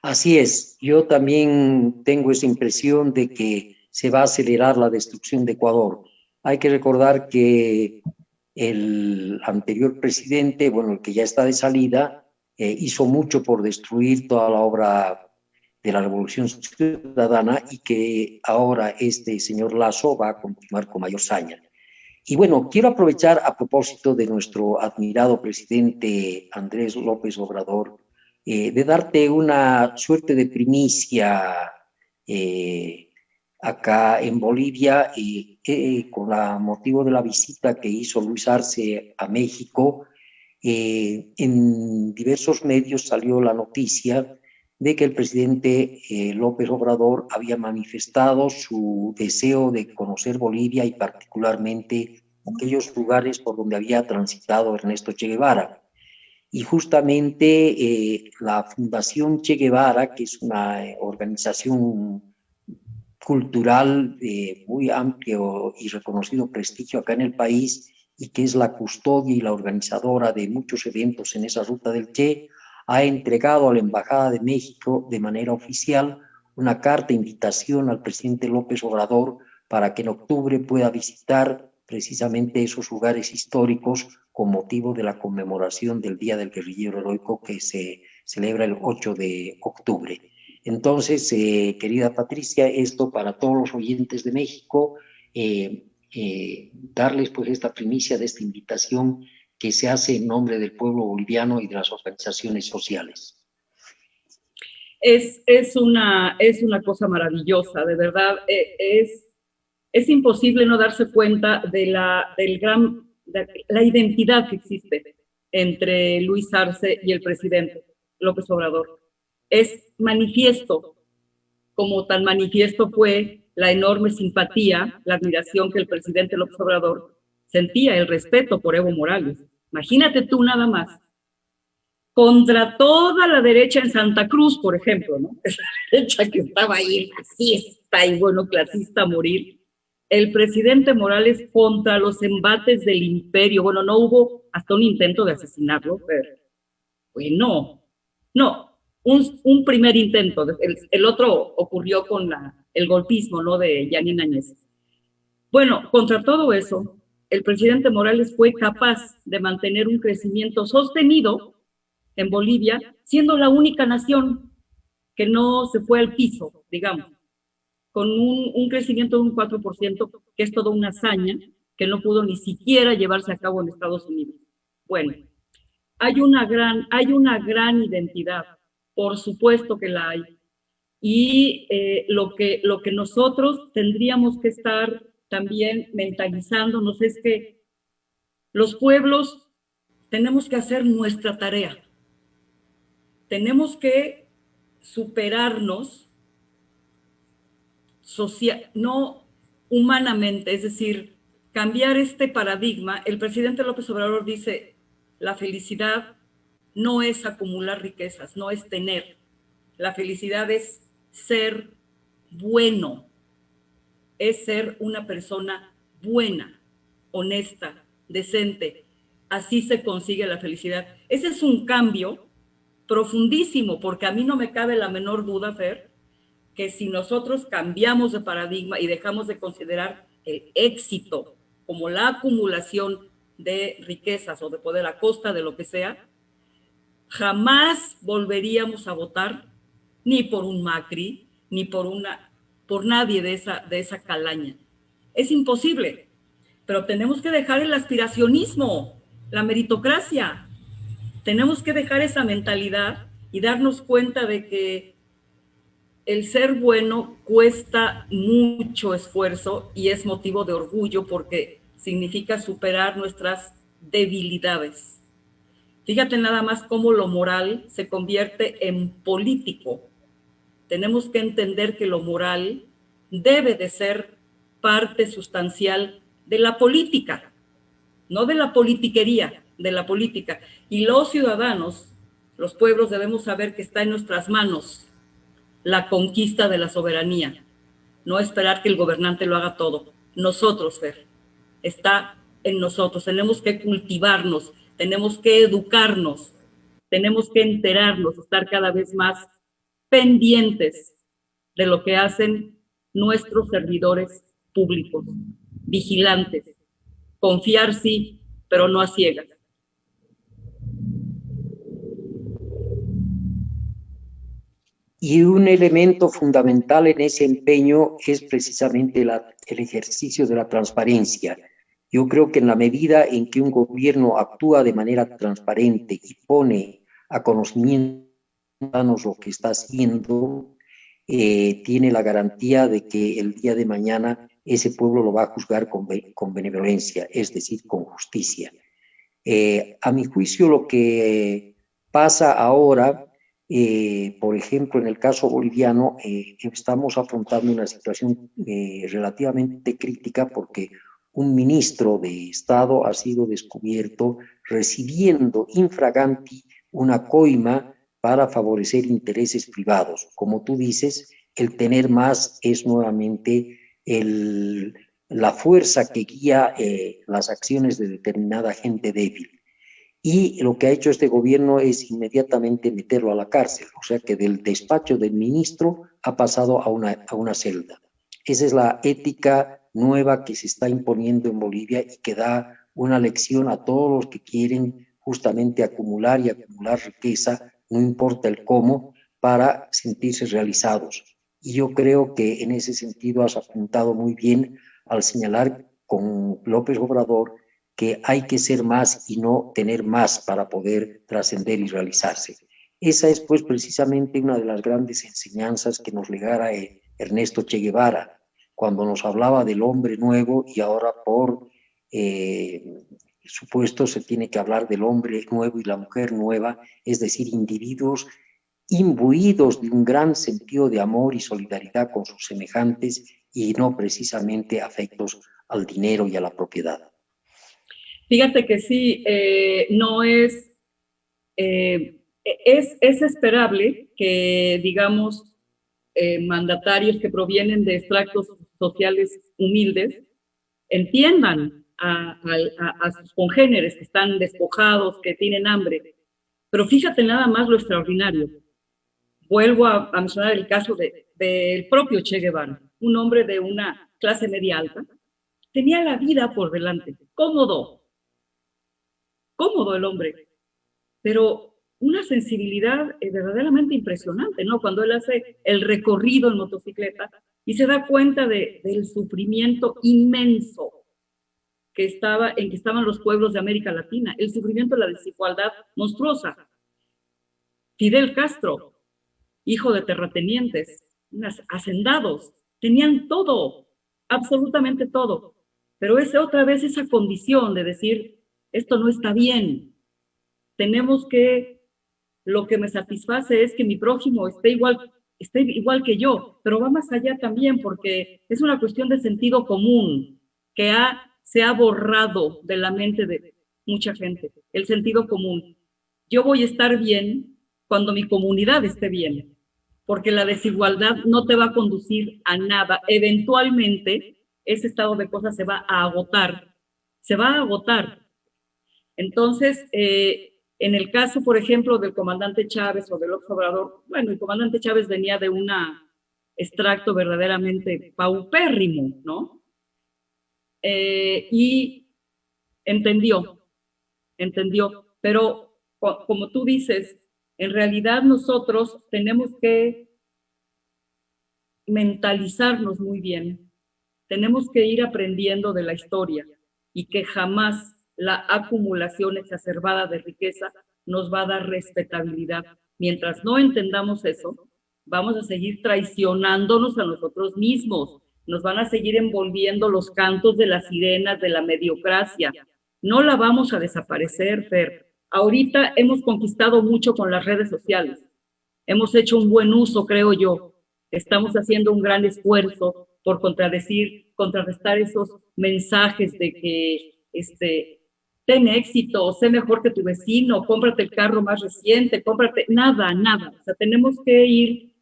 C: Así es, yo también tengo esa impresión de que se va a acelerar la destrucción de Ecuador. Hay que recordar que el anterior presidente, bueno, el que ya está de salida, hizo mucho por destruir toda la obra de la Revolución Ciudadana y que ahora este señor Lasso va a continuar con mayor saña. Y bueno, quiero aprovechar a propósito de nuestro admirado presidente Andrés López Obrador, de darte una suerte de primicia acá en Bolivia, con motivo de la visita que hizo Luis Arce a México. En diversos medios salió la noticia de que el presidente López Obrador había manifestado su deseo de conocer Bolivia y particularmente aquellos lugares por donde había transitado Ernesto Che Guevara. Y justamente la Fundación Che Guevara, que es una organización cultural de muy amplio y reconocido prestigio acá en el país y que es la custodia y la organizadora de muchos eventos en esa ruta del Che, ha entregado a la Embajada de México de manera oficial una carta de invitación al presidente López Obrador para que en octubre pueda visitar precisamente esos lugares históricos con motivo de la conmemoración del Día del Guerrillero Heroico que se celebra el 8 de octubre. Entonces, querida Patricia, esto para todos los oyentes de México, darles pues esta primicia de esta invitación que se hace en nombre del pueblo boliviano y de las organizaciones sociales.
B: Es una cosa maravillosa, de verdad. Es imposible no darse cuenta de la identidad que existe entre Luis Arce y el presidente López Obrador. Es manifiesto, como tan manifiesto fue la enorme simpatía, la admiración que el presidente López Obrador sentía, el respeto por Evo Morales. Imagínate tú nada más. Contra toda la derecha en Santa Cruz, por ejemplo, ¿no? Esa derecha que estaba ahí, racista y bueno, clasista a morir. El presidente Morales contra los embates del imperio. Bueno, no hubo hasta un intento de asesinarlo, pero bueno, no. Un primer intento, el otro ocurrió con el golpismo, ¿no?, de Yanín Áñez. Bueno, contra todo eso, el presidente Morales fue capaz de mantener un crecimiento sostenido en Bolivia, siendo la única nación que no se fue al piso, digamos, con un crecimiento de un 4%, que es toda una hazaña, que no pudo ni siquiera llevarse a cabo en Estados Unidos. Bueno, hay una gran identidad. Por supuesto que la hay. Y lo que nosotros tendríamos que estar también mentalizándonos es que los pueblos tenemos que hacer nuestra tarea. Tenemos que superarnos no humanamente, es decir, cambiar este paradigma. El presidente López Obrador dice, la felicidad no es acumular riquezas, no es tener. La felicidad es ser bueno, es ser una persona buena, honesta, decente. Así se consigue la felicidad. Ese es un cambio profundísimo, porque a mí no me cabe la menor duda, Fer, que si nosotros cambiamos de paradigma y dejamos de considerar el éxito como la acumulación de riquezas o de poder a costa de lo que sea, jamás volveríamos a votar ni por un Macri, ni por nadie de esa calaña. Es imposible, pero tenemos que dejar el aspiracionismo, la meritocracia. Tenemos que dejar esa mentalidad y darnos cuenta de que el ser bueno cuesta mucho esfuerzo y es motivo de orgullo porque significa superar nuestras debilidades. Fíjate nada más cómo lo moral se convierte en político. Tenemos que entender que lo moral debe de ser parte sustancial de la política, no de la politiquería, de la política. Y los ciudadanos, los pueblos, debemos saber que está en nuestras manos la conquista de la soberanía, no esperar que el gobernante lo haga todo. Nosotros, Fer, está en nosotros. Tenemos que cultivarnos, tenemos que educarnos, tenemos que enterarnos, estar cada vez más pendientes de lo que hacen nuestros servidores públicos, vigilantes, confiar sí, pero no a ciegas.
C: Y un elemento fundamental en ese empeño es precisamente el ejercicio de la transparencia. Yo creo que en la medida en que un gobierno actúa de manera transparente y pone a conocimiento lo que está haciendo, tiene la garantía de que el día de mañana ese pueblo lo va a juzgar con benevolencia, es decir, con justicia. A mi juicio, lo que pasa ahora, por ejemplo, en el caso boliviano, estamos afrontando una situación relativamente crítica porque un ministro de Estado ha sido descubierto recibiendo infraganti una coima para favorecer intereses privados. Como tú dices, el tener más es nuevamente la fuerza que guía las acciones de determinada gente débil. Y lo que ha hecho este gobierno es inmediatamente meterlo a la cárcel, o sea que del despacho del ministro ha pasado a una celda. Esa es la ética nueva que se está imponiendo en Bolivia y que da una lección a todos los que quieren justamente acumular y acumular riqueza, no importa el cómo, para sentirse realizados. Y yo creo que en ese sentido has apuntado muy bien al señalar con López Obrador que hay que ser más y no tener más para poder trascender y realizarse. Esa es pues precisamente una de las grandes enseñanzas que nos legara Ernesto Che Guevara, cuando nos hablaba del hombre nuevo y ahora por supuesto se tiene que hablar del hombre nuevo y la mujer nueva, es decir, individuos imbuidos de un gran sentido de amor y solidaridad con sus semejantes y no precisamente afectos al dinero y a la propiedad.
B: Fíjate que sí, no es esperable que, digamos, mandatarios que provienen de estratos sociales humildes entiendan a sus congéneres que están despojados, que tienen hambre. Pero fíjate nada más lo extraordinario. Vuelvo a mencionar el caso del propio Che Guevara, un hombre de una clase media alta. Tenía la vida por delante, cómodo el hombre, pero una sensibilidad verdaderamente impresionante, ¿no? Cuando él hace el recorrido en motocicleta y se da cuenta del sufrimiento inmenso en que estaban los pueblos de América Latina, el sufrimiento de la desigualdad monstruosa. Fidel Castro, hijo de terratenientes, hacendados, tenían todo, absolutamente todo, pero es otra vez esa condición de decir, esto no está bien, tenemos que, lo que me satisface es que mi prójimo esté igual que yo, pero va más allá también porque es una cuestión de sentido común que se ha borrado de la mente de mucha gente, el sentido común. Yo voy a estar bien cuando mi comunidad esté bien, porque la desigualdad no te va a conducir a nada. Eventualmente, ese estado de cosas se va a agotar. Entonces, en el caso, por ejemplo, del comandante Chávez o del López Obrador, bueno, el comandante Chávez venía de un extracto verdaderamente paupérrimo, ¿no? Y entendió, pero como tú dices, en realidad nosotros tenemos que mentalizarnos muy bien, tenemos que ir aprendiendo de la historia y que jamás la acumulación exacerbada de riqueza nos va a dar respetabilidad. Mientras no entendamos eso, vamos a seguir traicionándonos a nosotros mismos, nos van a seguir envolviendo los cantos de las sirenas de la mediocracia. No la vamos a desaparecer, Fer. Ahorita hemos conquistado mucho con las redes sociales. Hemos hecho un buen uso, creo yo. Estamos haciendo un gran esfuerzo por contrarrestar esos mensajes de que ten éxito, sé mejor que tu vecino, cómprate el carro más reciente, nada. O sea, tenemos que ir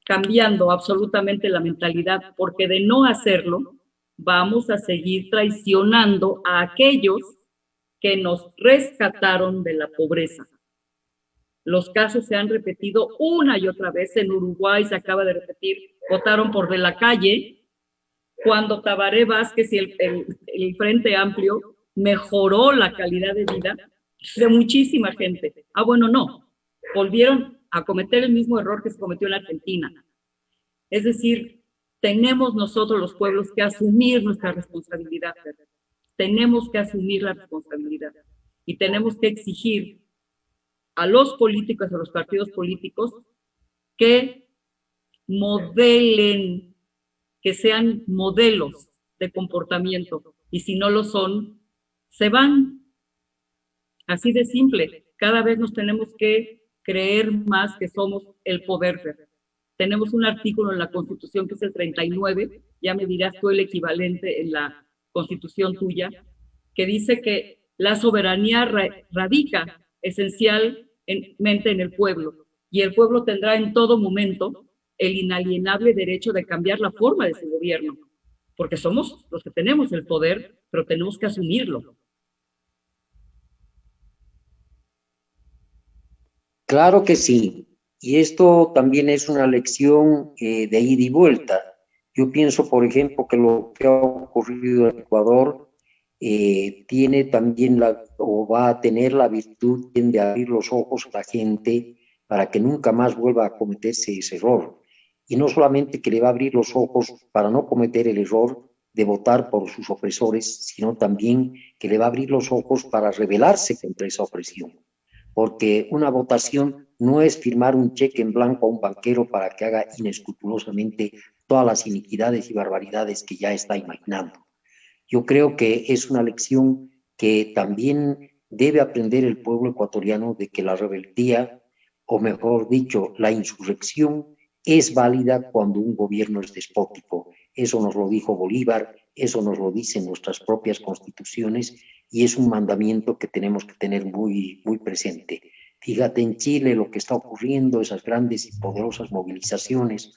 B: cambiando absolutamente la mentalidad, porque de no hacerlo, vamos a seguir traicionando a aquellos que nos rescataron de la pobreza. Los casos se han repetido una y otra vez. En Uruguay se acaba de repetir, votaron por De la Calle, cuando Tabaré Vázquez y el Frente Amplio mejoró la calidad de vida de muchísima gente. Bueno, no, volvieron a cometer el mismo error que se cometió en Argentina. Es decir, tenemos nosotros los pueblos que asumir nuestra responsabilidad. Tenemos que asumir la responsabilidad y tenemos que exigir a los políticos, a los partidos políticos, que modelen, que sean modelos de comportamiento, y si no lo son, se van. Así de simple. Cada vez nos tenemos que creer más que somos el poder. Tenemos un artículo en la Constitución que es el 39, ya me dirás tú el equivalente en la Constitución tuya, que dice que la soberanía radica esencialmente en el pueblo, y el pueblo tendrá en todo momento el inalienable derecho de cambiar la forma de su gobierno, porque somos los que tenemos el poder, pero tenemos que asumirlo.
C: Claro que sí, y esto también es una lección de ida y vuelta. Yo pienso, por ejemplo, que lo que ha ocurrido en Ecuador tiene también o va a tener la virtud de abrir los ojos a la gente para que nunca más vuelva a cometerse ese error. Y no solamente que le va a abrir los ojos para no cometer el error de votar por sus opresores, sino también que le va a abrir los ojos para rebelarse contra esa opresión. Porque una votación no es firmar un cheque en blanco a un banquero para que haga inescrupulosamente todas las iniquidades y barbaridades que ya está imaginando. Yo creo que es una lección que también debe aprender el pueblo ecuatoriano, de que la rebeldía, o mejor dicho, la insurrección, es válida cuando un gobierno es despótico. Eso nos lo dijo Bolívar, eso nos lo dicen nuestras propias constituciones, y es un mandamiento que tenemos que tener muy, muy presente. Fíjate en Chile lo que está ocurriendo, esas grandes y poderosas movilizaciones,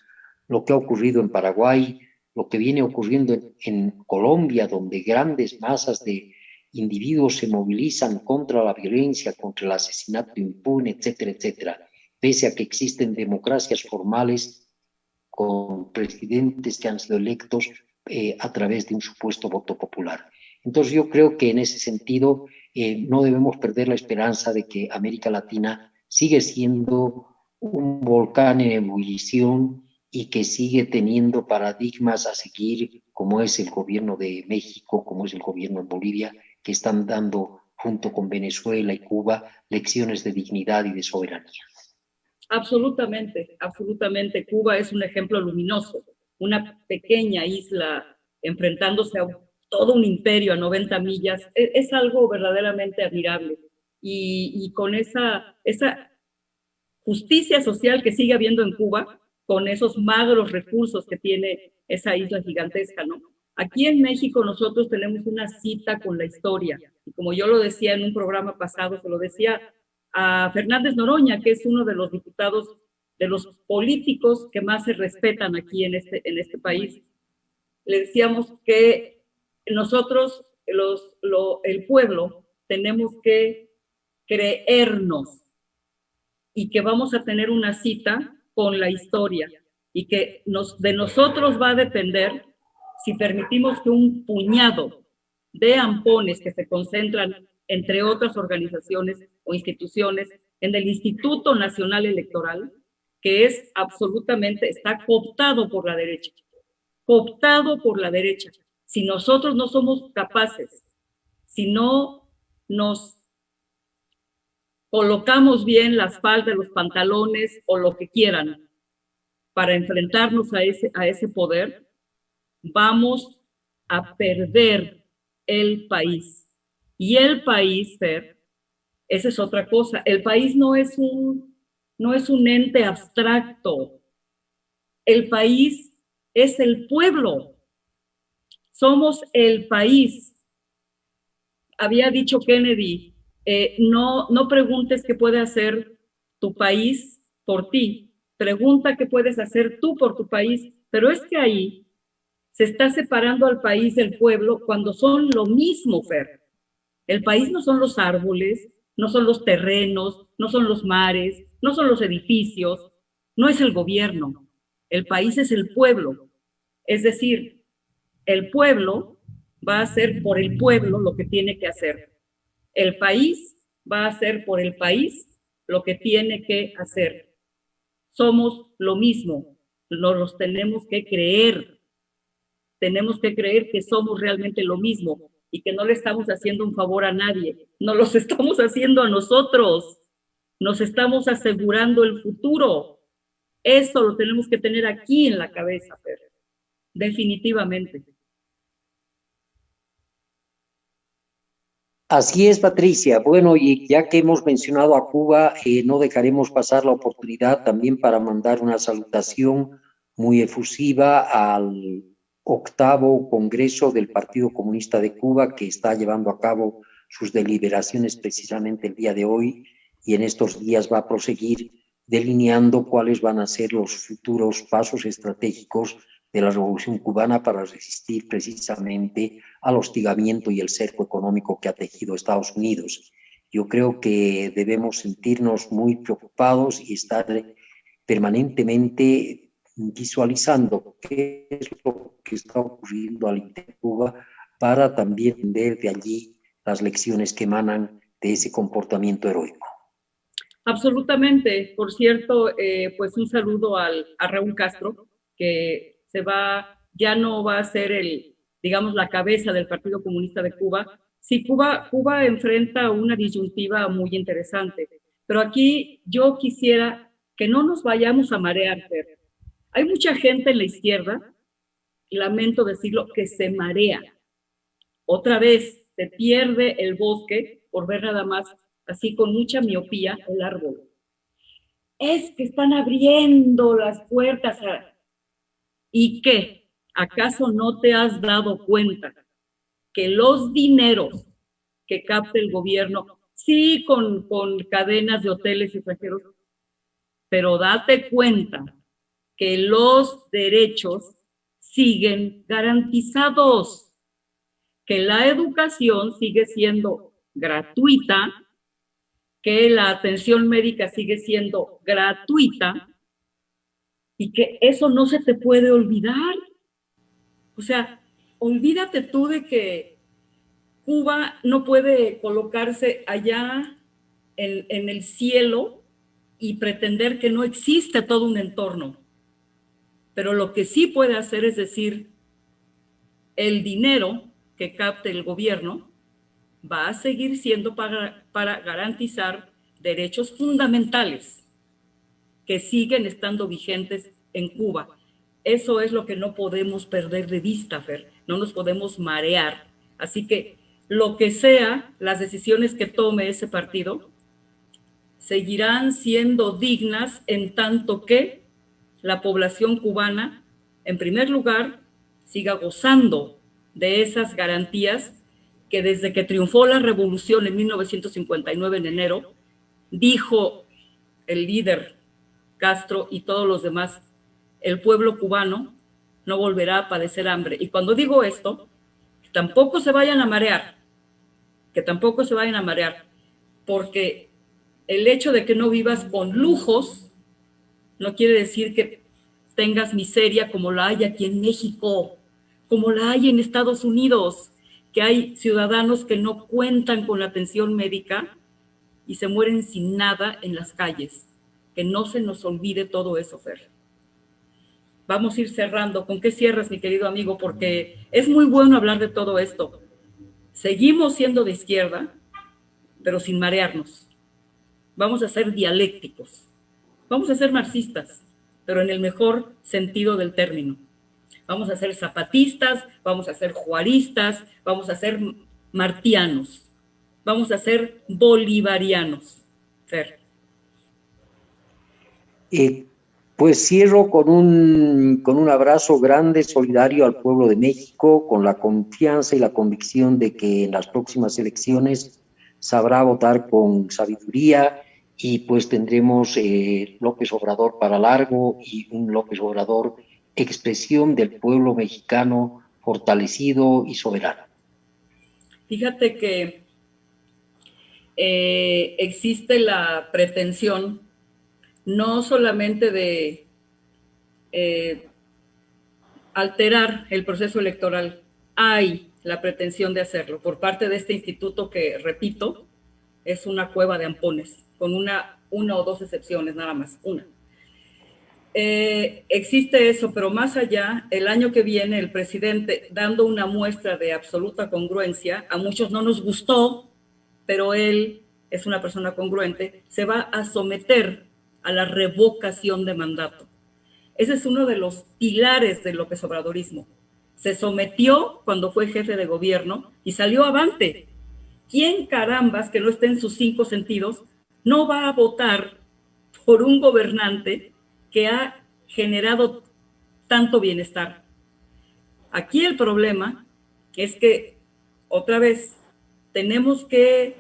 C: lo que ha ocurrido en Paraguay, lo que viene ocurriendo en Colombia, donde grandes masas de individuos se movilizan contra la violencia, contra el asesinato impune, etcétera, etcétera, pese a que existen democracias formales con presidentes que han sido electos a través de un supuesto voto popular. Entonces yo creo que en ese sentido no debemos perder la esperanza de que América Latina sigue siendo un volcán en ebullición y que sigue teniendo paradigmas a seguir, como es el gobierno de México, como es el gobierno de Bolivia, que están dando, junto con Venezuela y Cuba, lecciones de dignidad y de soberanía.
B: Absolutamente, absolutamente. Cuba es un ejemplo luminoso, una pequeña isla enfrentándose a todo un imperio a 90 millas. Es algo verdaderamente admirable. Y con esa justicia social que sigue habiendo en Cuba, con esos magros recursos que tiene esa isla gigantesca, ¿no? Aquí en México nosotros tenemos una cita con la historia, y como yo lo decía en un programa pasado, se lo decía a Fernández Noroña, que es uno de los diputados, de los políticos que más se respetan aquí en este país. Le decíamos que nosotros, el pueblo, tenemos que creernos y que vamos a tener una cita con la historia, y que de nosotros va a depender si permitimos que un puñado de ampones que se concentran entre otras organizaciones o instituciones en el Instituto Nacional Electoral, que es absolutamente, está cooptado por la derecha, cooptado por la derecha. Si nosotros no somos capaces, si no nos colocamos bien las faldas, los pantalones o lo que quieran, para enfrentarnos a ese poder, vamos a perder el país. Y el país, Fer, esa es otra cosa. El país no es un ente abstracto. El país es el pueblo. Somos el país. Había dicho Kennedy, no preguntes qué puede hacer tu país por ti. Pregunta qué puedes hacer tú por tu país. Pero es que ahí se está separando al país del pueblo cuando son lo mismo, Fer. El país no son los árboles, no son los terrenos, no son los mares, no son los edificios, no es el gobierno. El país es el pueblo. Es decir, el pueblo va a hacer por el pueblo lo que tiene que hacer. El país va a hacer por el país lo que tiene que hacer. Somos lo mismo, nos los tenemos que creer. Tenemos que creer que somos realmente lo mismo y que no le estamos haciendo un favor a nadie, no los estamos haciendo a nosotros, nos estamos asegurando el futuro. Eso lo tenemos que tener aquí en la cabeza, Fer. Definitivamente.
C: Así es, Patricia. Bueno, y ya que hemos mencionado a Cuba, no dejaremos pasar la oportunidad también para mandar una salutación muy efusiva al 8º Congreso del Partido Comunista de Cuba, que está llevando a cabo sus deliberaciones precisamente el día de hoy, y en estos días va a proseguir delineando cuáles van a ser los futuros pasos estratégicos de la Revolución Cubana para resistir precisamente al hostigamiento y el cerco económico que ha tejido Estados Unidos. Yo creo que debemos sentirnos muy preocupados y estar permanentemente visualizando qué es lo que está ocurriendo al interior de Cuba para también ver de allí las lecciones que emanan de ese comportamiento heroico.
B: Absolutamente. Por cierto, pues un saludo a Raúl Castro, que ya no va a ser digamos, la cabeza del Partido Comunista de Cuba. Sí, Cuba enfrenta una disyuntiva muy interesante, pero aquí yo quisiera que no nos vayamos a marear, Fer. Hay mucha gente en la izquierda, lamento decirlo, que se marea. Otra vez se pierde el bosque por ver nada más, así con mucha miopía, el árbol. Es que están abriendo las puertas ¿Y qué? ¿Acaso no te has dado cuenta que los dineros que capta el gobierno, sí con cadenas de hoteles extranjeros, pero date cuenta que los derechos siguen garantizados, que la educación sigue siendo gratuita, que la atención médica sigue siendo gratuita, y que eso no se te puede olvidar. O sea, olvídate tú de que Cuba no puede colocarse allá en el cielo y pretender que no existe todo un entorno. Pero lo que sí puede hacer es decir, el dinero que capte el gobierno va a seguir siendo para garantizar derechos fundamentales que siguen estando vigentes en Cuba. Eso es lo que no podemos perder de vista, Fer. No nos podemos marear. Así que lo que sea, las decisiones que tome ese partido, seguirán siendo dignas en tanto que la población cubana, en primer lugar, siga gozando de esas garantías que desde que triunfó la revolución en 1959 en enero, dijo el líder Castro y todos los demás, el pueblo cubano no volverá a padecer hambre. Y cuando digo esto, tampoco se vayan a marear, porque el hecho de que no vivas con lujos no quiere decir que tengas miseria como la hay aquí en México, como la hay en Estados Unidos, que hay ciudadanos que no cuentan con la atención médica y se mueren sin nada en las calles. Que no se nos olvide todo eso, Fer. Vamos a ir cerrando. ¿Con qué cierras, mi querido amigo? Porque es muy bueno hablar de todo esto. Seguimos siendo de izquierda, pero sin marearnos. Vamos a ser dialécticos. Vamos a ser marxistas. pero en el mejor sentido del término. Vamos a ser zapatistas, vamos a ser juaristas, vamos a ser martianos, vamos a ser bolivarianos. Fer.
C: Pues cierro con un abrazo grande, solidario al pueblo de México, con la confianza y la convicción de que en las próximas elecciones sabrá votar con sabiduría y pues tendremos López Obrador para largo y un López Obrador expresión del pueblo mexicano fortalecido y soberano.
B: Fíjate que existe la pretensión no solamente de alterar el proceso electoral, hay la pretensión de hacerlo por parte de este instituto que, repito, es una cueva de ampones, con una o dos excepciones, nada más, una. Existe eso, pero más allá, el año que viene el presidente, dando una muestra de absoluta congruencia, a muchos no nos gustó, pero él es una persona congruente, se va a someter a la revocación de mandato. Ese es uno de los pilares del López Obradorismo. Se sometió cuando fue jefe de gobierno y salió avante. ¿Quién carambas que no esté en sus 5 sentidos no va a votar por un gobernante que ha generado tanto bienestar? Aquí el problema es que, otra vez, tenemos que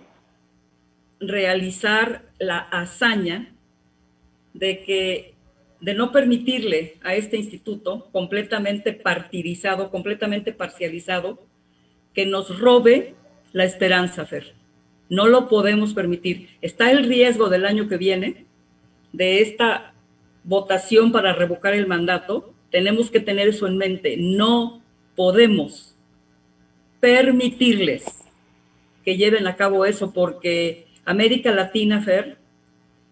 B: realizar la hazaña de no permitirle a este instituto completamente partidizado, completamente parcializado, que nos robe la esperanza, Fer. No lo podemos permitir. Está el riesgo del año que viene de esta votación para revocar el mandato. Tenemos que tener eso en mente. No podemos permitirles que lleven a cabo eso, porque América Latina, Fer,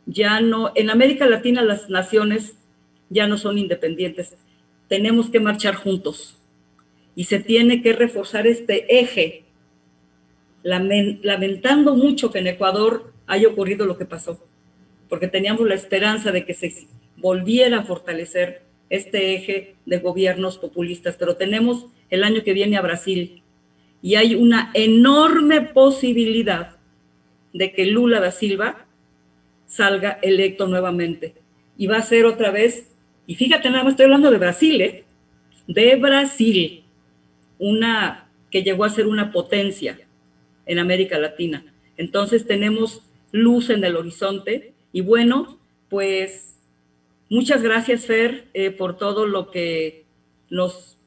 B: ya no, en América Latina las naciones ya no son independientes. Tenemos que marchar juntos y se tiene que reforzar este eje, lamentando mucho que en Ecuador haya ocurrido lo que pasó, porque teníamos la esperanza de que se volviera a fortalecer este eje de gobiernos populistas, pero tenemos el año que viene a Brasil y hay una enorme posibilidad de que Lula da Silva salga electo nuevamente. Y va a ser otra vez, y fíjate, nada más estoy hablando de Brasil, de Brasil, una que llegó a ser una potencia en América Latina. Entonces tenemos luz en el horizonte. Y bueno, pues muchas gracias, Fer, por todo lo que nos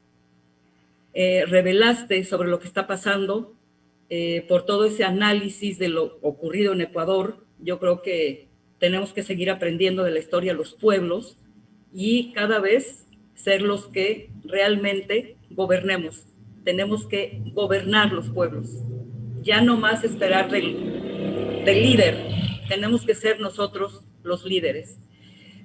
B: revelaste sobre lo que está pasando, por todo ese análisis de lo ocurrido en Ecuador. Yo creo que tenemos que seguir aprendiendo de la historia de los pueblos y cada vez ser los que realmente gobernemos. Tenemos que gobernar los pueblos, ya no más esperar del líder, tenemos que ser nosotros los líderes.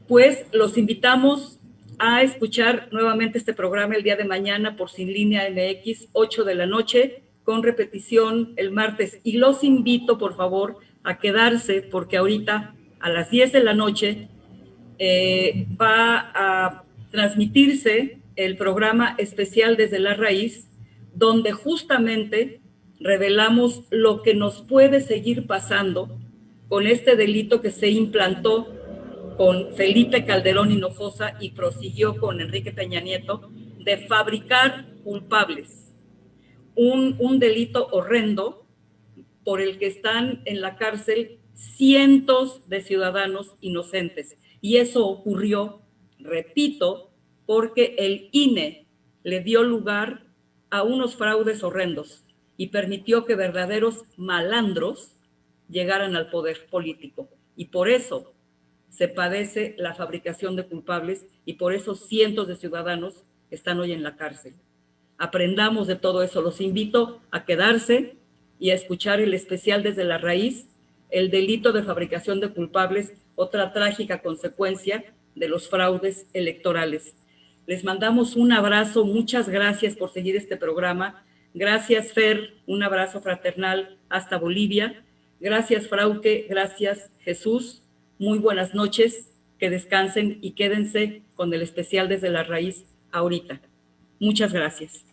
B: Pues los invitamos a escuchar nuevamente este programa el día de mañana por Sin Línea MX, 8 de la noche, con repetición el martes. Y los invito, por favor, a quedarse, porque ahorita a las 10 de la noche va a transmitirse el programa especial Desde la Raíz, donde justamente revelamos lo que nos puede seguir pasando con este delito que se implantó con Felipe Calderón Hinojosa y prosiguió con Enrique Peña Nieto, de fabricar culpables. Un delito horrendo por el que están en la cárcel cientos de ciudadanos inocentes. Y eso ocurrió, repito, porque el INE le dio lugar a unos fraudes horrendos y permitió que verdaderos malandros llegaran al poder político. Y por eso se padece la fabricación de culpables y por eso cientos de ciudadanos están hoy en la cárcel. Aprendamos de todo eso. Los invito a quedarse y a escuchar el especial Desde la Raíz, el delito de fabricación de culpables, otra trágica consecuencia de los fraudes electorales. Les mandamos un abrazo, muchas gracias por seguir este programa. Gracias, Fer, un abrazo fraternal hasta Bolivia. Gracias, Frauke, gracias, Jesús. Muy buenas noches que descansen y quédense con el especial Desde la Raíz ahorita. Muchas gracias.